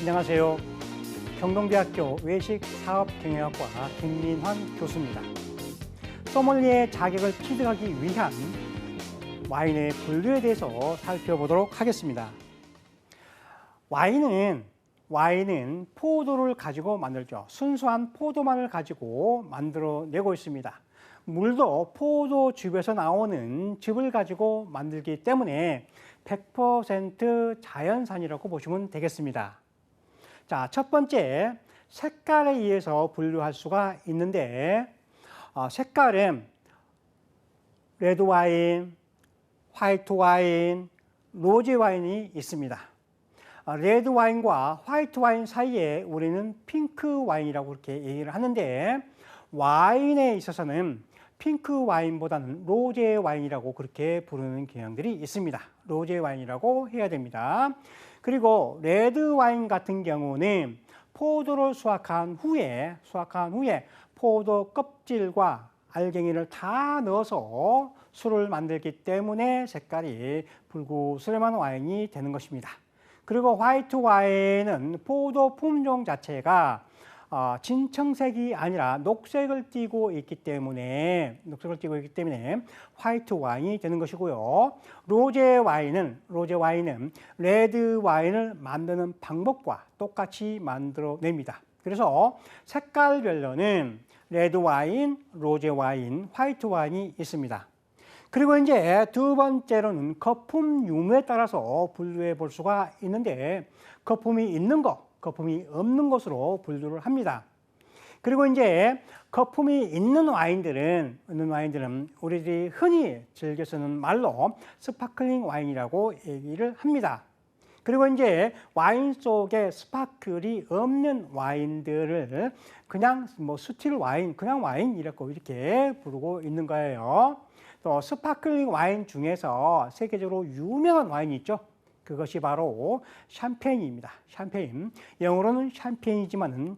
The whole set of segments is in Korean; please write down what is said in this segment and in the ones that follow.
안녕하세요. 경동대학교 외식사업경영학과 김민환 교수입니다. 소믈리에 자격을 취득하기 위한 와인의 분류에 대해서 살펴보도록 하겠습니다. 와인은 포도를 가지고 만들죠. 순수한 포도만을 가지고 만들어내고 있습니다. 물도 포도즙에서 나오는 즙을 가지고 만들기 때문에 100% 자연산이라고 보시면 되겠습니다. 자, 첫 번째, 색깔에 의해서 분류할 수가 있는데 색깔은 레드 와인, 화이트 와인, 로제 와인이 있습니다. 레드 와인과 화이트 와인 사이에 우리는 핑크 와인이라고 그렇게 얘기를 하는데 와인에 있어서는 핑크 와인보다는 로제 와인이라고 그렇게 부르는 경향들이 있습니다. 로제 와인이라고 해야 됩니다. 그리고 레드 와인 같은 경우는 포도를 수확한 후에 포도 껍질과 알갱이를 다 넣어서 술을 만들기 때문에 색깔이 붉으스름한 와인이 되는 것입니다. 그리고 화이트 와인은 포도 품종 자체가 진청색이 아니라 녹색을 띠고 있기 때문에 화이트 와인이 되는 것이고요. 로제 와인은 레드 와인을 만드는 방법과 똑같이 만들어냅니다. 그래서 색깔별로는 레드 와인, 로제 와인, 화이트 와인이 있습니다. 그리고 이제 두 번째로는 거품 유무에 따라서 분류해 볼 수가 있는데 거품이 있는 것, 거품이 없는 것으로 분류를 합니다. 그리고 이제 거품이 있는 와인들은 우리들이 흔히 즐겨 쓰는 말로 스파클링 와인이라고 얘기를 합니다. 그리고 이제 와인 속에 스파클이 없는 와인들을 그냥 스틸 와인, 그냥 와인이라고 이렇게 부르고 있는 거예요. 또 스파클링 와인 중에서 세계적으로 유명한 와인이 있죠. 그것이 바로 샴페인입니다. 샴페인. 영어로는 샴페인이지만은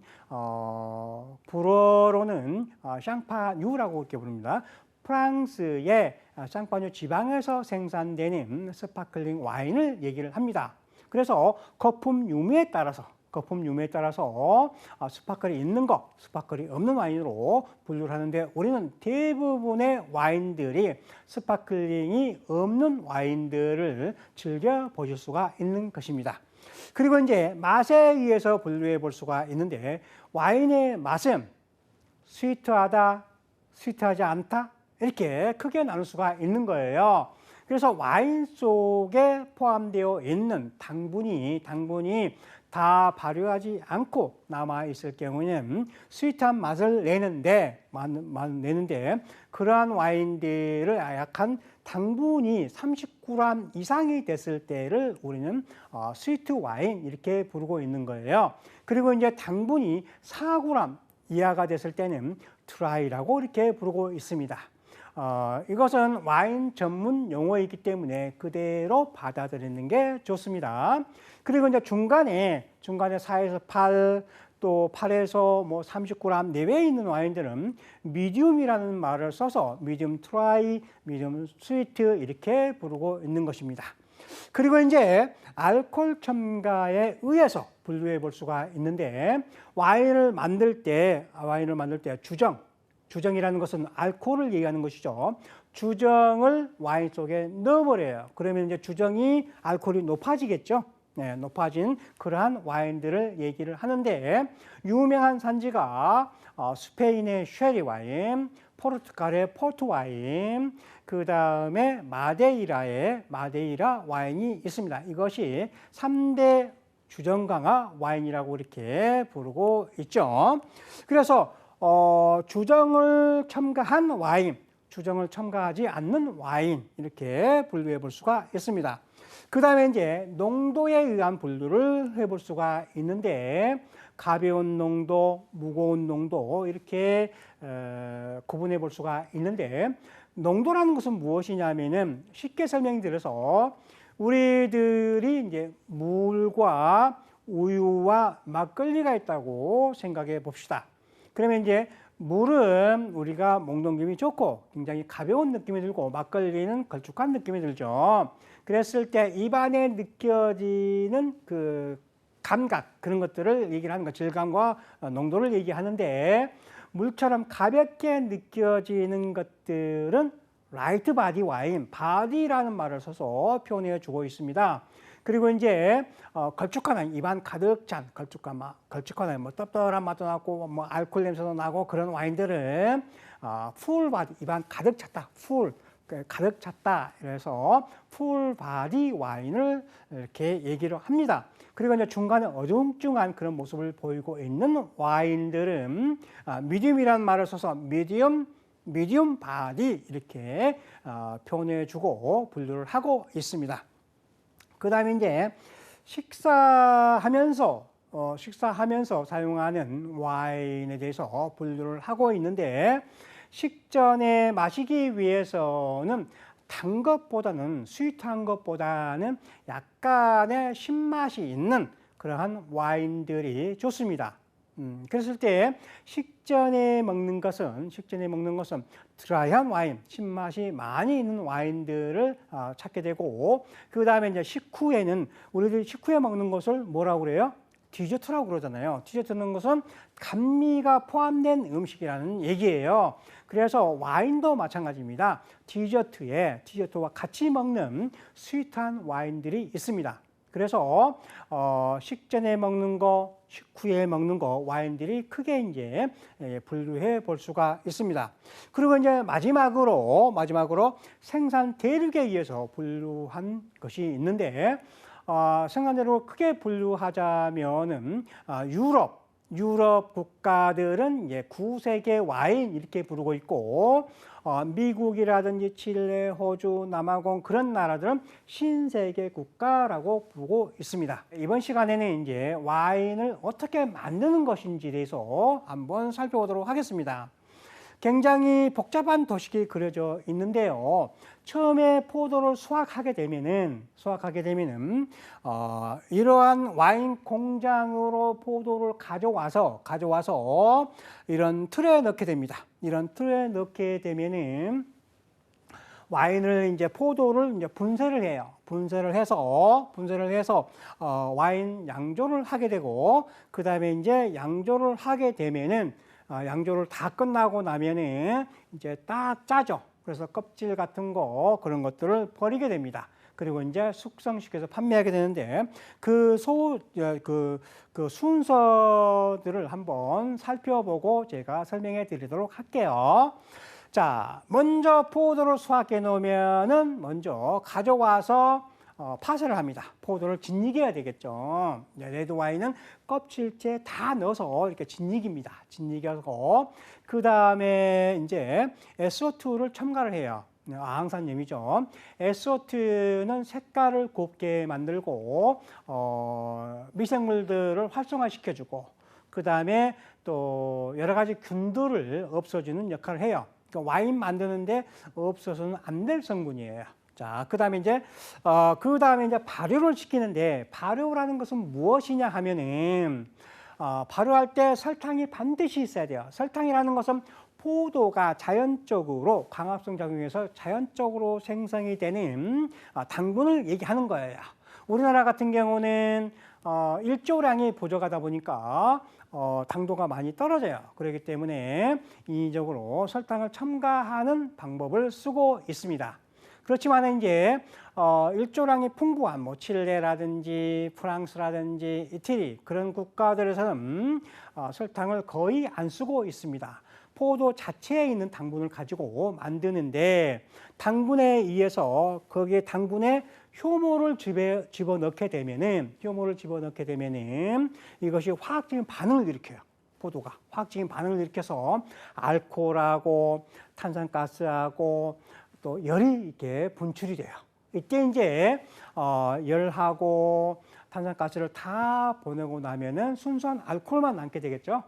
불어로는 샹파뉴라고 이렇게 부릅니다. 프랑스의 샹파뉴 지방에서 생산되는 스파클링 와인을 얘기를 합니다. 그래서 거품 유무에 따라서 스파클이 있는 것, 스파클이 없는 와인으로 분류를 하는데 우리는 대부분의 와인들이 스파클링이 없는 와인들을 즐겨 보실 수가 있는 것입니다. 그리고 이제 맛에 의해서 분류해 볼 수가 있는데 와인의 맛은 스위트하다, 스위트하지 않다 이렇게 크게 나눌 수가 있는 거예요. 그래서 와인 속에 포함되어 있는 당분이 다 발효하지 않고 남아 있을 경우에는 스윗한 맛을 내는데 그러한 와인들을 약한 당분이 30g 이상이 됐을 때를 우리는 스위트 와인 이렇게 부르고 있는 거예요. 그리고 이제 당분이 4g 이하가 됐을 때는 드라이라고 이렇게 부르고 있습니다. 이것은 와인 전문 용어이기 때문에 그대로 받아들이는 게 좋습니다. 그리고 이제 중간에 4에서 8, 또 8에서 30g 내외에 있는 와인들은 미디움이라는 말을 써서 미디움 트라이, 미디움 스위트 이렇게 부르고 있는 것입니다. 그리고 이제 알코올 첨가에 의해서 분류해 볼 수가 있는데 와인을 만들 때 주정이라는 것은 알코올을 얘기하는 것이죠. 주정을 와인 속에 넣어버려요. 그러면 이제 주정이 알코올이 높아지겠죠. 네, 높아진 그러한 와인들을 얘기를 하는데 유명한 산지가 스페인의 쉐리 와인, 포르투갈의 포트 와인, 그 다음에 마데이라 와인이 있습니다. 이것이 3대 주정 강화 와인이라고 이렇게 부르고 있죠. 그래서 주정을 첨가한 와인, 주정을 첨가하지 않는 와인 이렇게 분류해 볼 수가 있습니다. 그 다음에 이제 농도에 의한 분류를 해볼 수가 있는데 가벼운 농도, 무거운 농도 이렇게 구분해 볼 수가 있는데 농도라는 것은 무엇이냐면은 쉽게 설명드려서 우리들이 이제 물과 우유와 막걸리가 있다고 생각해 봅시다. 그러면 이제 물은 우리가 목넘김이 좋고 굉장히 가벼운 느낌이 들고 막걸리는 걸쭉한 느낌이 들죠. 그랬을 때 입안에 느껴지는 그 감각 그런 것들을 얘기를 하는 거, 질감과 농도를 얘기하는데 물처럼 가볍게 느껴지는 것들은 라이트 바디 와인, 바디라는 말을 써서 표현해 주고 있습니다. 그리고 이제 걸쭉한 와인, 입안 가득 찬 걸쭉한 와인, 뭐 떡떡한 맛도 나고 뭐 알코올 냄새도 나고 그런 와인들은 풀 바디, 입안 가득 찼다, 가득 찼다. 그래서 풀 바디 와인을 이렇게 얘기를 합니다. 그리고 이제 중간에 어중중한 그런 모습을 보이고 있는 와인들은 미디움이라는 말을 써서 미디움 바디 이렇게 표현해주고 분류를 하고 있습니다. 그 다음에 이제 식사하면서 사용하는 와인에 대해서 분류를 하고 있는데 식전에 마시기 위해서는 단 것보다는 스윗한 것보다는 약간의 신맛이 있는 그러한 와인들이 좋습니다. 그랬을 때 식전에 먹는 것은 드라이한 와인, 신맛이 많이 있는 와인들을 찾게 되고, 그 다음에 이제 식후에는 우리들이 식후에 먹는 것을 뭐라고 그래요? 디저트라고 그러잖아요. 디저트는 것은 감미가 포함된 음식이라는 얘기예요. 그래서 와인도 마찬가지입니다. 디저트와 같이 먹는 스윗한 와인들이 있습니다. 그래서 식전에 먹는 거, 식후에 먹는 거 와인들이 크게 이제 분류해 볼 수가 있습니다. 그리고 이제 마지막으로 생산 대륙에 의해서 분류한 것이 있는데 생산대로 크게 분류하자면은 유럽 국가들은 이제 구세계 와인 이렇게 부르고 있고 미국이라든지 칠레, 호주, 남아공 그런 나라들은 신세계 국가라고 부르고 있습니다. 이번 시간에는 이제 와인을 어떻게 만드는 것인지에 대해서 한번 살펴보도록 하겠습니다. 굉장히 복잡한 도식이 그려져 있는데요. 처음에 포도를 수확하게 되면은 이러한 와인 공장으로 포도를 가져와서 이런 틀에 넣게 됩니다. 이런 틀에 넣게 되면은 와인을 이제 포도를 이제 분쇄를 해요. 분쇄를 해서 와인 양조를 하게 되고 그 다음에 이제 양조를 하게 되면은 양조를 다 끝나고 나면은 이제 딱 짜죠. 그래서 껍질 같은 거 그런 것들을 버리게 됩니다. 그리고 이제 숙성시켜서 판매하게 되는데 그 순서들을 한번 살펴보고 제가 설명해 드리도록 할게요. 자, 먼저 포도를 수확해 놓으면은 먼저 가져와서 파쇄를 합니다. 포도를 짓이겨야 되겠죠. 레드 와인은 껍질째 다 넣어서 이렇게 짓이깁니다. 짓이겨서 그 다음에 이제 SO2를 첨가를 해요. 아항산염이죠. SO2는 색깔을 곱게 만들고 미생물들을 활성화시켜주고 그 다음에 또 여러 가지 균들을 없애주는 역할을 해요. 그러니까 와인 만드는데 없어서는 안 될 성분이에요. 자, 그 다음에 이제 발효를 시키는데 발효라는 것은 무엇이냐 하면은 발효할 때 설탕이 반드시 있어야 돼요. 설탕이라는 것은 포도가 자연적으로 광합성 작용해서 자연적으로 생성이 되는 당분을 얘기하는 거예요. 우리나라 같은 경우는 일조량이 부족하다 보니까 당도가 많이 떨어져요. 그렇기 때문에 인위적으로 설탕을 첨가하는 방법을 쓰고 있습니다. 그렇지만 이제 일조량이 풍부한 뭐 칠레라든지 프랑스라든지 이태리 그런 국가들에서는 설탕을 거의 안 쓰고 있습니다. 포도 자체에 있는 당분을 가지고 만드는데 당분에 의해서 거기에 당분에 효모를 집어넣게 되면은 이것이 화학적인 반응을 일으켜요. 포도가 화학적인 반응을 일으켜서 알코올하고 탄산가스하고 또 열이 이렇게 분출이 돼요. 이때 이제 열하고 탄산가스를 다 보내고 나면은 순수한 알코올만 남게 되겠죠.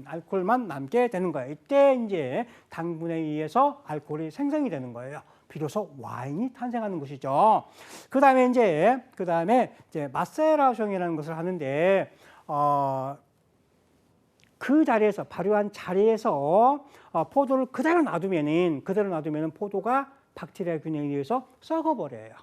알코올만 남게 되는 거예요. 이때 이제 당분에 의해서 알코올이 생성이 되는 거예요. 비로소 와인이 탄생하는 것이죠. 그 다음에 이제 마세라숑이라는 것을 하는데 그 자리에서 발효한 자리에서 포도를 그대로 놔두면은 포도가 박테리아 균에 의해서 썩어버려요.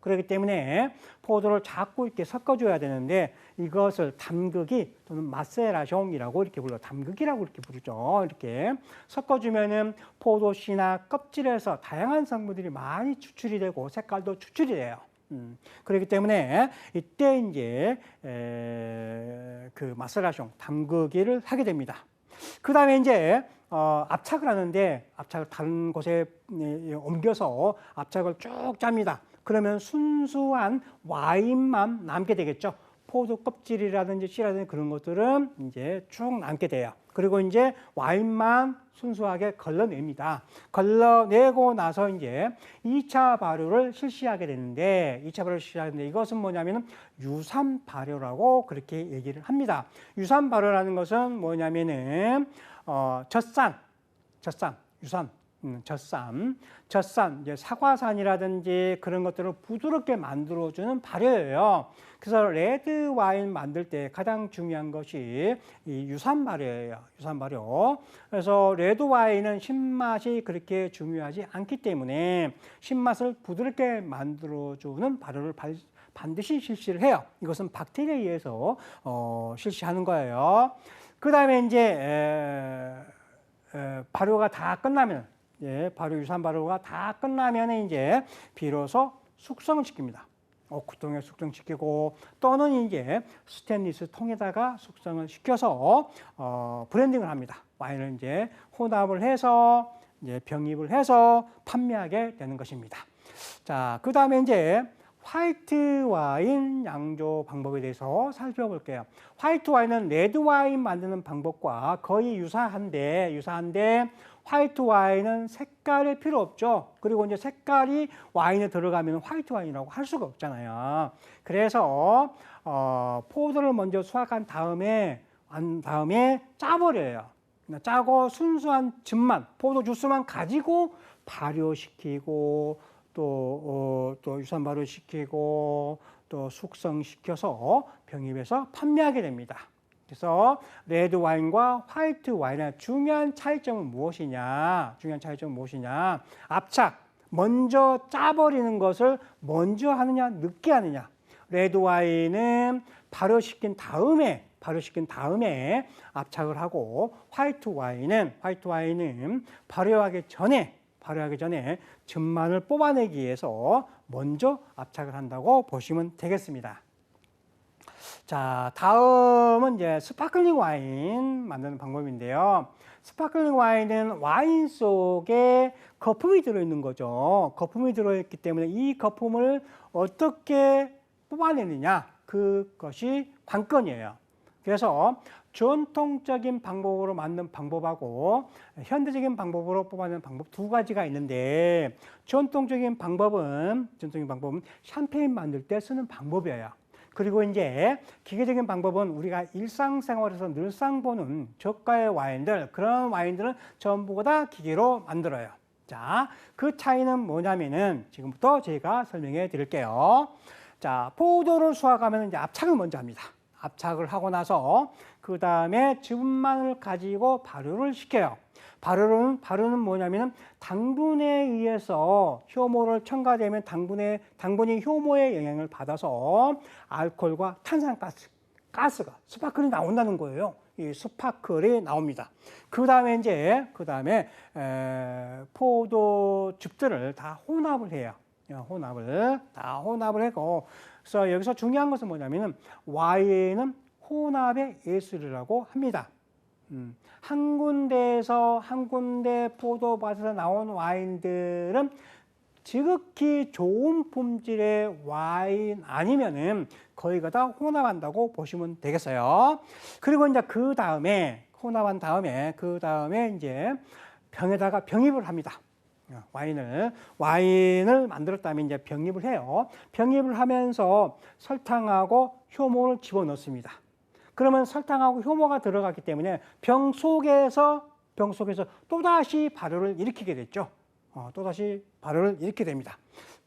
그렇기 때문에 포도를 자꾸 이렇게 섞어줘야 되는데 이것을 담그기 또는 마세라숑이라고 이렇게 불러 담그기라고 이렇게 부르죠. 이렇게 섞어주면은 포도씨나 껍질에서 다양한 성분들이 많이 추출이 되고 색깔도 추출이 돼요. 그렇기 때문에 이때 이제 그 마세라숑 담그기를 하게 됩니다. 그 다음에 이제 압착을 하는데 압착을 다른 곳에 옮겨서 압착을 쭉 짭니다. 그러면 순수한 와인만 남게 되겠죠. 포도 껍질이라든지 씨라든지 그런 것들은 이제 쭉 남게 돼요. 그리고 이제 와인만 순수하게 걸러냅니다. 걸러내고 나서 이제 2차 발효를 실시하게 되는데 2차 발효를 실시하는데 이것은 뭐냐면은 유산 발효라고 그렇게 얘기를 합니다. 유산 발효라는 것은 뭐냐면은 젖산, 유산, 젖산, 이제 사과산이라든지 그런 것들을 부드럽게 만들어주는 발효예요. 그래서 레드 와인 만들 때 가장 중요한 것이 이 유산 발효예요. 유산 발효. 그래서 레드 와인은 신맛이 그렇게 중요하지 않기 때문에 신맛을 부드럽게 만들어주는 발효를 반드시 실시를 해요. 이것은 박테리아에 의해서 실시하는 거예요. 그 다음에 이제 발효가 다 끝나면, 유산 발효가 다 끝나면 이제 비로소 숙성을 시킵니다. 오크통에 숙성시키고 또는 이제 스테인리스 통에다가 숙성을 시켜서 브랜딩을 합니다. 와인을 이제 혼합을 해서 이제 병입을 해서 판매하게 되는 것입니다. 자, 그 다음에 이제 화이트 와인 양조 방법에 대해서 살펴볼게요. 화이트 와인은 레드 와인 만드는 방법과 거의 유사한데 화이트 와인은 색깔이 필요 없죠. 그리고 이제 색깔이 와인에 들어가면 화이트 와인이라고 할 수가 없잖아요. 그래서 포도를 먼저 수확한 다음에 짜버려요. 짜고 순수한 즙만, 포도 주스만 가지고 발효시키고 또 유산 발효시키고 또 숙성시켜서 병입해서 판매하게 됩니다. 그래서 레드 와인과 화이트 와인의 중요한 차이점은 무엇이냐? 압착, 먼저 짜버리는 것을 먼저 하느냐, 늦게 하느냐. 레드 와인은 발효시킨 다음에 압착을 하고 화이트 와인은 발효하기 전에 즙만을 뽑아내기 위해서 먼저 압착을 한다고 보시면 되겠습니다. 자, 다음은 이제 스파클링 와인 만드는 방법인데요. 스파클링 와인은 와인 속에 거품이 들어있는 거죠. 거품이 들어있기 때문에 이 거품을 어떻게 뽑아내느냐, 그것이 관건이에요. 그래서 전통적인 방법으로 만든 방법하고 현대적인 방법으로 뽑아내는 방법 두 가지가 있는데 전통적인 방법은 샴페인 만들 때 쓰는 방법이에요. 그리고 이제 기계적인 방법은 우리가 일상생활에서 늘상 보는 저가의 와인들, 그런 와인들은 전부 다 기계로 만들어요. 자, 그 차이는 뭐냐면은 지금부터 제가 설명해 드릴게요. 자, 포도를 수확하면 이제 압착을 먼저 합니다. 압착을 하고 나서 그 다음에 즙만을 가지고 발효를 시켜요. 발효는 뭐냐면은 당분에 의해서 효모를 첨가되면 당분이 효모의 영향을 받아서 알코올과 탄산가스가 스파클이 나온다는 거예요. 이 스파클이 나옵니다. 그 다음에 포도즙들을 다 혼합을 해요. 혼합을 하고, 그래서 여기서 중요한 것은 뭐냐면은 와인은 혼합의 예술이라고 합니다. 한 군데 포도밭에서 나온 와인들은 지극히 좋은 품질의 와인 아니면은 거의가 다 혼합한다고 보시면 되겠어요. 그리고 이제 혼합한 다음에 이제 병에다가 병입을 합니다. 와인을 만들었다면 이제 병입을 해요. 병입을 하면서 설탕하고 효모를 집어넣습니다. 그러면 설탕하고 효모가 들어갔기 때문에 병 속에서 또다시 발효를 일으키게 됐죠. 또다시 발효를 일으키게 됩니다.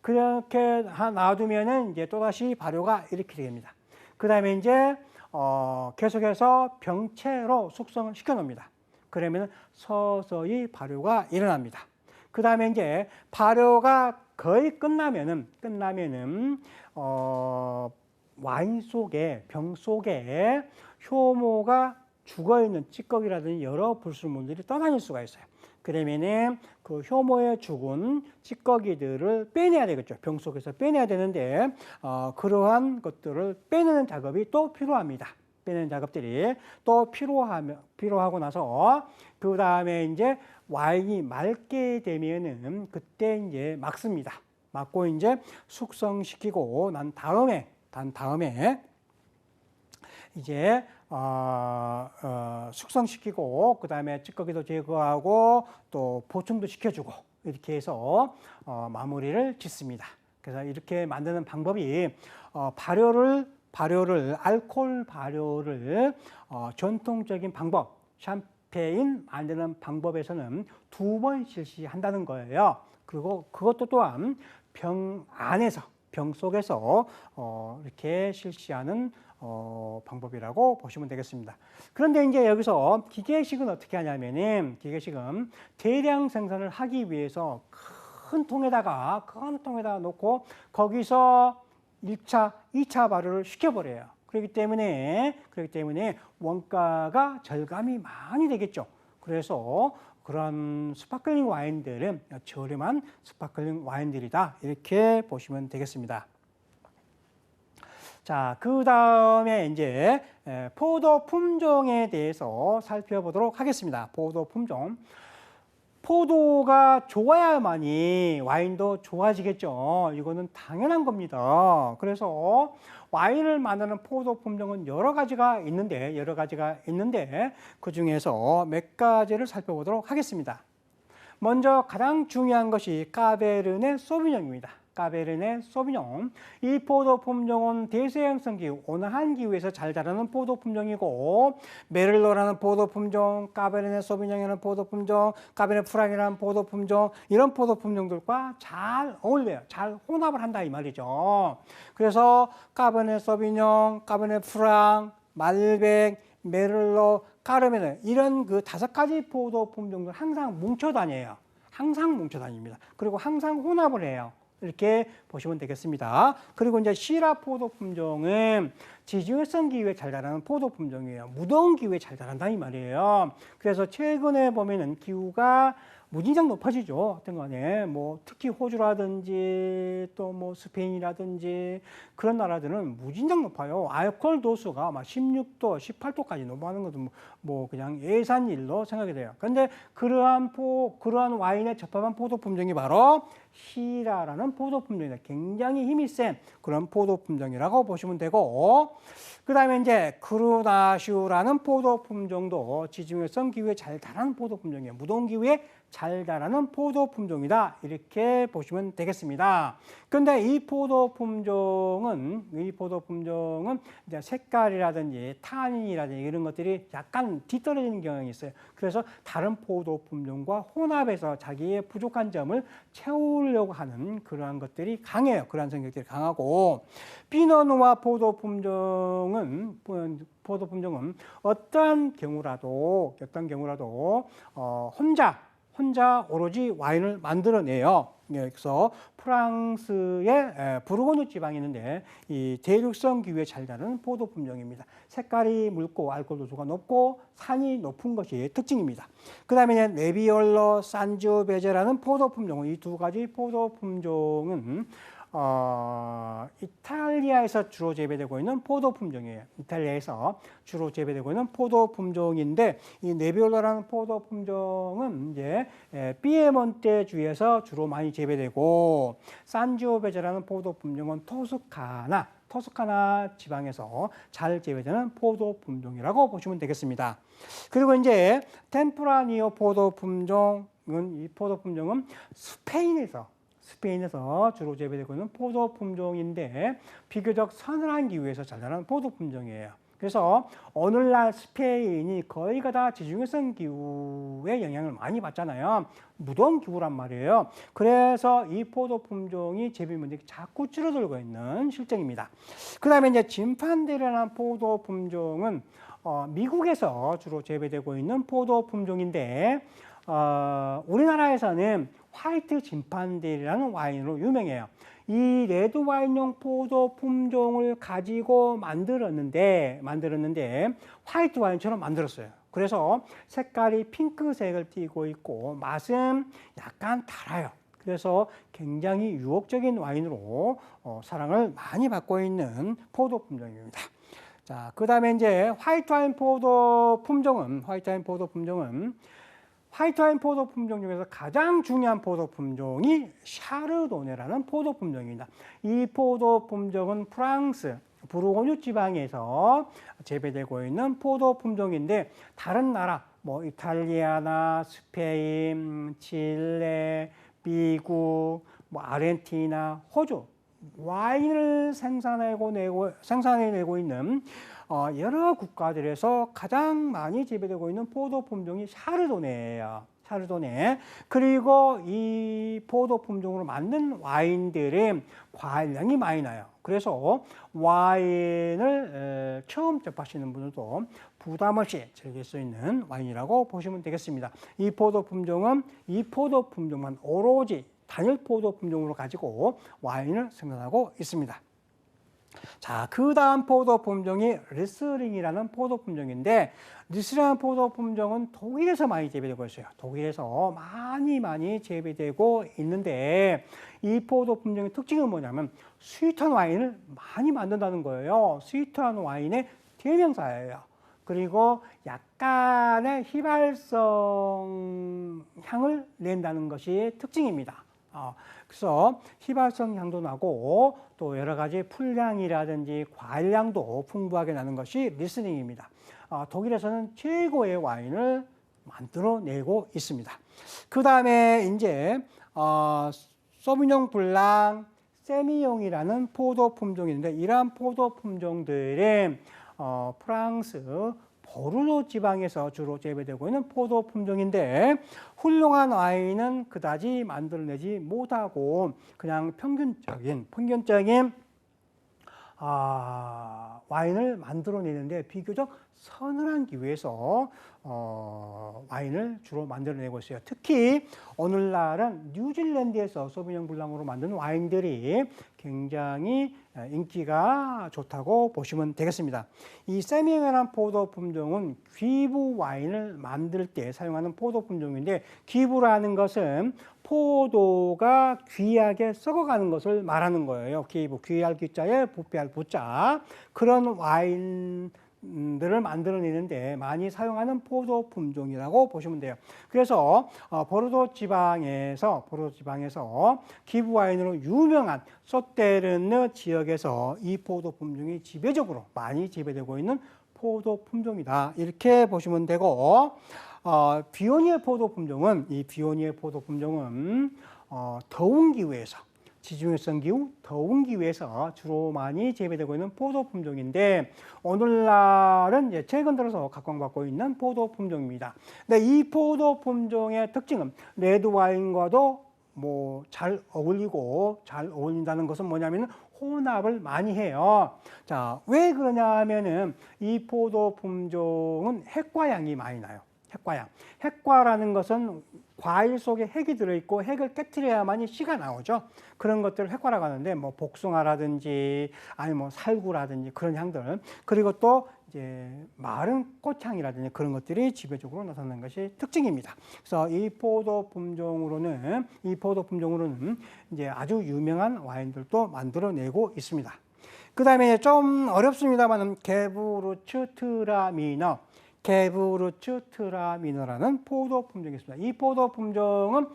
그렇게 놔두면은 이제 또다시 발효가 일으키게 됩니다. 그 다음에 이제 계속해서 병채로 숙성을 시켜 놓습니다. 그러면 서서히 발효가 일어납니다. 그 다음에 이제 발효가 거의 끝나면은 와인 속에 병 속에 효모가 죽어 있는 찌꺼기라든지 여러 불순물들이 떠다닐 수가 있어요. 그러면은 그 효모에 죽은 찌꺼기들을 빼내야 되겠죠. 병 속에서 빼내야 되는데 그러한 것들을 빼내는 작업이 또 필요합니다. 빼내는 작업들이 또 필요하고 나서 그 다음에 이제 와인이 맑게 되면은 그때 이제 막습니다. 막고 이제 숙성시키고 난 다음에 이제 숙성시키고 그 다음에 찌꺼기도 제거하고 또 보충도 시켜주고 이렇게 해서 마무리를 짓습니다. 그래서 이렇게 만드는 방법이 알코올 발효를 전통적인 방법 샴페인 만드는 방법에서는 2번 실시한다는 거예요. 그리고 그것도 또한 병 속에서 이렇게 실시하는 방법이라고 보시면 되겠습니다. 그런데 이제 여기서 기계식은 어떻게 하냐면은 기계식은 대량 생산을 하기 위해서 큰 통에다가 놓고 거기서 1차, 2차 발효를 시켜버려요. 그렇기 때문에 원가가 절감이 많이 되겠죠. 그래서 그런 스파클링 와인들은 저렴한 스파클링 와인들이다. 이렇게 보시면 되겠습니다. 자, 그 다음에 이제 포도 품종에 대해서 살펴보도록 하겠습니다. 포도 품종. 포도가 좋아야만이 와인도 좋아지겠죠. 이거는 당연한 겁니다. 그래서 와인을 만드는 포도 품종은 여러 가지가 있는데 그 중에서 몇 가지를 살펴보도록 하겠습니다. 먼저 가장 중요한 것이 까베르네 소비뇽입니다. 까베르네 소비뇽. 이 포도 품종은 대서양성 기후, 온화한 기후에서 잘 자라는 포도 품종이고 메를로라는 포도 품종, 까베르네 소비뇽이라는 포도 품종, 까베르네 프랑이라는 포도 품종 이런 포도 품종들과 잘 어울려요. 잘 혼합을 한다 이 말이죠. 그래서 까베르네 소비뇽, 까베르네 프랑, 말백, 메를로, 까르메네 이런 그 5가지 포도 품종들 항상 뭉쳐 다녀요. 항상 뭉쳐 다닙니다. 그리고 항상 혼합을 해요. 이렇게 보시면 되겠습니다. 그리고 이제 시라 포도 품종은 지중해성 기후에 잘 자라는 포도 품종이에요. 무더운 기후에 잘 자란다 이 말이에요. 그래서 최근에 보면은 기후가 무진장 높아지죠. 어떤 간에 뭐 특히 호주라든지 또 뭐 스페인이라든지 그런 나라들은 무진장 높아요. 알코올 도수가 막 16도, 18도까지 넘어가는 것도 뭐 그냥 예산 일로 생각이 돼요. 그런데 그러한 와인에 적합한 포도 품종이 바로 시라라는 포도 품종이다. 굉장히 힘이 센 그런 포도 품종이라고 보시면 되고, 그 다음에 이제 그루나슈라는 포도 품종도 지중해성 기후에 잘 자라는 포도 품종이에요. 무더운 기후에 잘 자라는 포도 품종이다. 이렇게 보시면 되겠습니다. 그런데 이 포도 품종은 이제 색깔이라든지 타닌이라든지 이런 것들이 약간 뒤떨어지는 경향이 있어요. 그래서 다른 포도 품종과 혼합해서 자기의 부족한 점을 채우려고 하는 그러한 것들이 강해요. 그러한 성격들이 강하고, 피노누아 포도 품종은 어떠한 경우라도 혼자 오로지 와인을 만들어내요. 그래서 프랑스의 부르고뉴 지방이 있는데 이 대륙성 기후에 잘 자라는 포도 품종입니다. 색깔이 묽고 알코올 도수가 높고 산이 높은 것이 특징입니다. 그 다음에 네비올로, 산지오베제라는 포도 품종은 이 2가지 포도 품종은 이탈리아에서 주로 재배되고 있는 포도 품종이에요. 이탈리아에서 주로 재배되고 있는 포도 품종인데, 이 네비올라라는 포도 품종은 이제 피에몬테 주에서 주로 많이 재배되고, 산지오베제라는 포도 품종은 토스카나 지방에서 잘 재배되는 포도 품종이라고 보시면 되겠습니다. 그리고 이제 템프라니오 포도 품종은 스페인에서 주로 재배되고 있는 포도 품종인데 비교적 서늘한 기후에서 잘 자라는 포도 품종이에요. 그래서 오늘날 스페인이 거의가 다 지중해성 기후의 영향을 많이 받잖아요. 무더운 기후란 말이에요. 그래서 이 포도 품종이 재배 면적이 자꾸 줄어들고 있는 실정입니다. 그 다음에 이제 진판데라는 포도 품종은 미국에서 주로 재배되고 있는 포도 품종인데 우리나라에서는 화이트 진판델이라는 와인으로 유명해요. 이 레드 와인용 포도 품종을 가지고 만들었는데 화이트 와인처럼 만들었어요. 그래서 색깔이 핑크색을 띠고 있고 맛은 약간 달아요. 그래서 굉장히 유혹적인 와인으로 사랑을 많이 받고 있는 포도 품종입니다. 자, 그 다음에 이제 화이트 와인 포도 품종은 중에서 가장 중요한 포도 품종이 샤르도네라는 포도 품종입니다. 이 포도 품종은 프랑스 부르고뉴 지방에서 재배되고 있는 포도 품종인데 다른 나라 뭐 이탈리아나 스페인, 칠레, 미국, 뭐 아르헨티나, 호주 와인을 생산해내고 있는 여러 국가들에서 가장 많이 재배되고 있는 포도 품종이 샤르도네예요. 샤르도네. 그리고 이 포도 품종으로 만든 와인들은 과일량이 많이 나요. 그래서 와인을 처음 접하시는 분들도 부담 없이 즐길 수 있는 와인이라고 보시면 되겠습니다. 이 포도 품종만 오로지 단일 포도 품종으로 가지고 와인을 생산하고 있습니다. 자, 그 다음 포도 품종이 리슬링이라는 포도 품종인데 리슬링이라는 포도 품종은 독일에서 많이 재배되고 있어요. 독일에서 많이 재배되고 있는데 이 포도 품종의 특징은 뭐냐면 스위트한 와인을 많이 만든다는 거예요. 스위트한 와인의 대명사예요. 그리고 약간의 휘발성 향을 낸다는 것이 특징입니다. 그래서 휘발성 향도 나고 또 여러 가지 풀향이라든지 과일향도 풍부하게 나는 것이 리슬링입니다. 독일에서는 최고의 와인을 만들어내고 있습니다. 그 다음에 이제 소비뇽 블랑, 세미뇽이라는 포도 품종인데 이러한 포도 품종들은 프랑스 보르도 지방에서 주로 재배되고 있는 포도 품종인데 훌륭한 와인은 그다지 만들어내지 못하고 그냥 평균적인 와인을 만들어내는데 비교적 서늘한 기후에서 와인을 주로 만들어내고 있어요. 특히 오늘날은 뉴질랜드에서 소비뇽 블랑으로 만든 와인들이 굉장히 인기가 좋다고 보시면 되겠습니다. 이 세미뇽이라는 포도 품종은 귀부 와인을 만들 때 사용하는 포도 품종인데 귀부라는 것은 포도가 귀하게 썩어가는 것을 말하는 거예요. 귀부, 귀할 귀자에 부패할 부자. 그런 와인들을 만들어내는데 많이 사용하는 포도 품종이라고 보시면 돼요. 그래서 보르도 지방에서 기부 와인으로 유명한 소테르느 지역에서 이 포도 품종이 지배적으로 많이 재배되고 있는 포도 품종이다. 이렇게 보시면 되고 비오니에 포도 품종은 더운 기후에서 지중해성 기후, 더운 기후에서 주로 많이 재배되고 있는 포도 품종인데 오늘날은 이제 최근 들어서 각광받고 있는 포도 품종입니다. 근데 이 포도 품종의 특징은 레드 와인과도 뭐 잘 어울린다는 것은 뭐냐면 혼합을 많이 해요. 자, 왜 그러냐 하면은 이 포도 품종은 핵과향이 많이 나요. 핵과라는 것은 과일 속에 핵이 들어있고 핵을 깨트려야만이 씨가 나오죠. 그런 것들을 핵과라고 하는데 뭐 복숭아라든지 아니 뭐 살구라든지 그런 향들 그리고 또 이제 마른 꽃향이라든지 그런 것들이 지배적으로 나타나는 것이 특징입니다. 그래서 이 포도 품종으로는 이제 아주 유명한 와인들도 만들어내고 있습니다. 그 다음에 좀 어렵습니다만 게부르츠 트라미너라는 포도 품종이 있습니다. 이 포도 품종은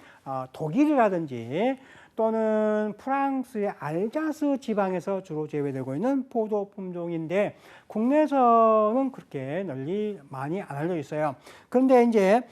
독일이라든지 또는 프랑스의 알자스 지방에서 주로 재배되고 있는 포도 품종인데 국내에서는 그렇게 널리 많이 안 알려져 있어요. 그런데 이제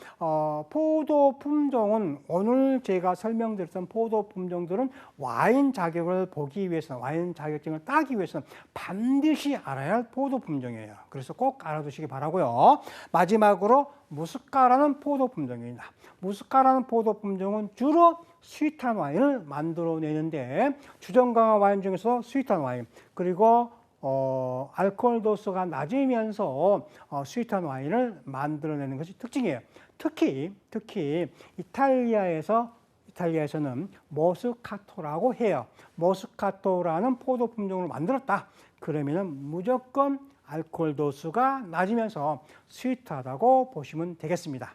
포도 품종은 오늘 제가 설명드렸던 포도 품종들은 와인 자격을 보기 위해서는 와인 자격증을 따기 위해서는 반드시 알아야 할 포도 품종이에요. 그래서 꼭 알아두시기 바라고요. 마지막으로 무스카라는 포도 품종입니다. 무스카라는 포도 품종은 주로 스윗한 와인을 만들어내는데 주정 강화 와인 중에서 스윗한 와인 그리고 알코올 도수가 낮으면서 스윗한 와인을 만들어내는 것이 특징이에요. 특히 이탈리아에서 이탈리아에서는 모스카토라고 해요. 모스카토라는 포도 품종을 만들었다. 그러면은 무조건 알코올 도수가 낮으면서 스위트하다고 보시면 되겠습니다.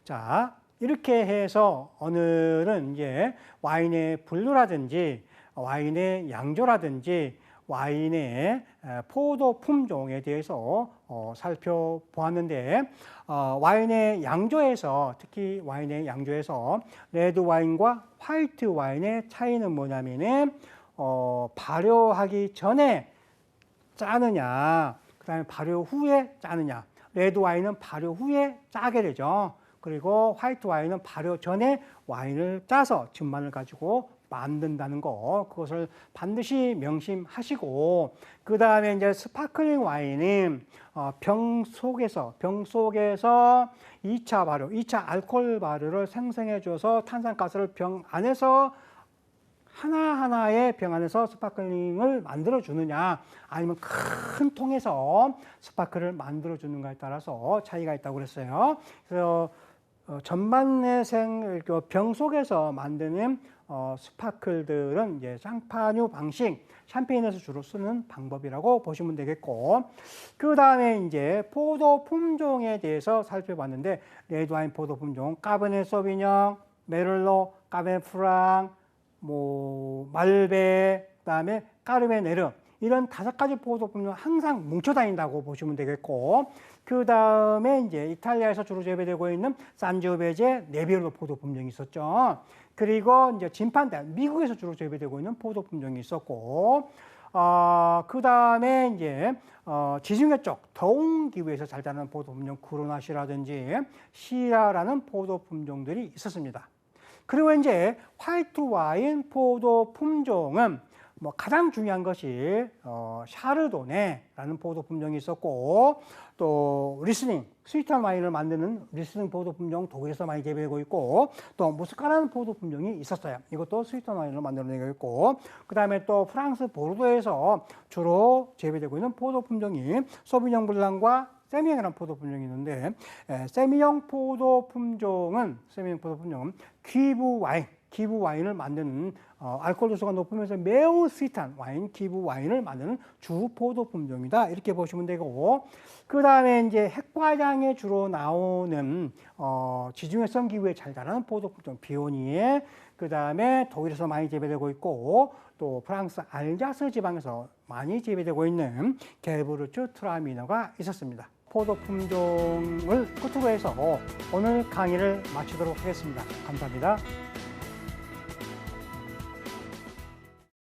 자, 이렇게 해서 오늘은 이제 와인의 분류라든지 와인의 양조라든지 와인의 포도 품종에 대해서 살펴보았는데, 와인의 양조에서, 특히 와인의 양조에서 레드 와인과 화이트 와인의 차이는 뭐냐면은 발효하기 전에 짜느냐, 그 다음에 발효 후에 짜느냐. 레드 와인은 발효 후에 짜게 되죠. 그리고 화이트 와인은 발효 전에 와인을 짜서 즙만을 가지고 만든다는 거, 그것을 반드시 명심하시고, 그 다음에 이제 스파클링 와인은 병 속에서 2차 발효, 2차 알코올 발효를 생성해 줘서 탄산가스를 병 안에서 하나하나의 병 안에서 스파클링을 만들어 주느냐, 아니면 큰 통에서 스파클을 만들어 주는가에 따라서 차이가 있다고 그랬어요. 그래서 전반내생 병 속에서 만드는 스파클들은 이제 샹파뉴 방식, 샴페인에서 주로 쓰는 방법이라고 보시면 되겠고, 그 다음에 이제 포도 품종에 대해서 살펴봤는데, 레드 와인 포도 품종, 까베네 소비뇽, 메를로, 까베네 프랑, 말베, 그다음에 까르베네르, 이런 5가지 포도 품종 항상 뭉쳐 다닌다고 보시면 되겠고, 그 다음에 이제 이탈리아에서 주로 재배되고 있는 산지오베제, 네비올로 포도 품종이 있었죠. 그리고 이제 진판데, 미국에서 주로 재배되고 있는 포도 품종이 있었고, 그 다음에 이제 지중해 쪽 더운 기후에서 잘 자라는 포도 품종 그루나시라든지 시라라는 포도 품종들이 있었습니다. 그리고 이제 화이트 와인 포도 품종은 가장 중요한 것이 샤르도네라는 포도 품종이 있었고, 또 리슬링, 스위트한 와인을 만드는 리슬링 포도 품종 독일에서 많이 재배되고 있고, 또 무스카라는 포도 품종이 있었어요. 이것도 스위트한 와인을 만들어내고 있고, 그 다음에 또 프랑스 보르도에서 주로 재배되고 있는 포도 품종이 소비뇽 블랑과 세미뇽이라는 포도 품종이 있는데, 세미뇽 포도 품종은 기부 와인을 만드는 알코올 도수가 높으면서 매우 스윗한 와인, 기부 와인을 만드는 주 포도 품종이다, 이렇게 보시면 되고, 그 다음에 이제 핵과장에 주로 나오는 지중해성 기후에 잘 자라는 포도 품종 비오니에, 그 다음에 독일에서 많이 재배되고 있고, 또 프랑스 알자스 지방에서 많이 재배되고 있는 게브르츠 트라미너가 있었습니다. 포도 품종을 끝으로 해서 오늘 강의를 마치도록 하겠습니다. 감사합니다.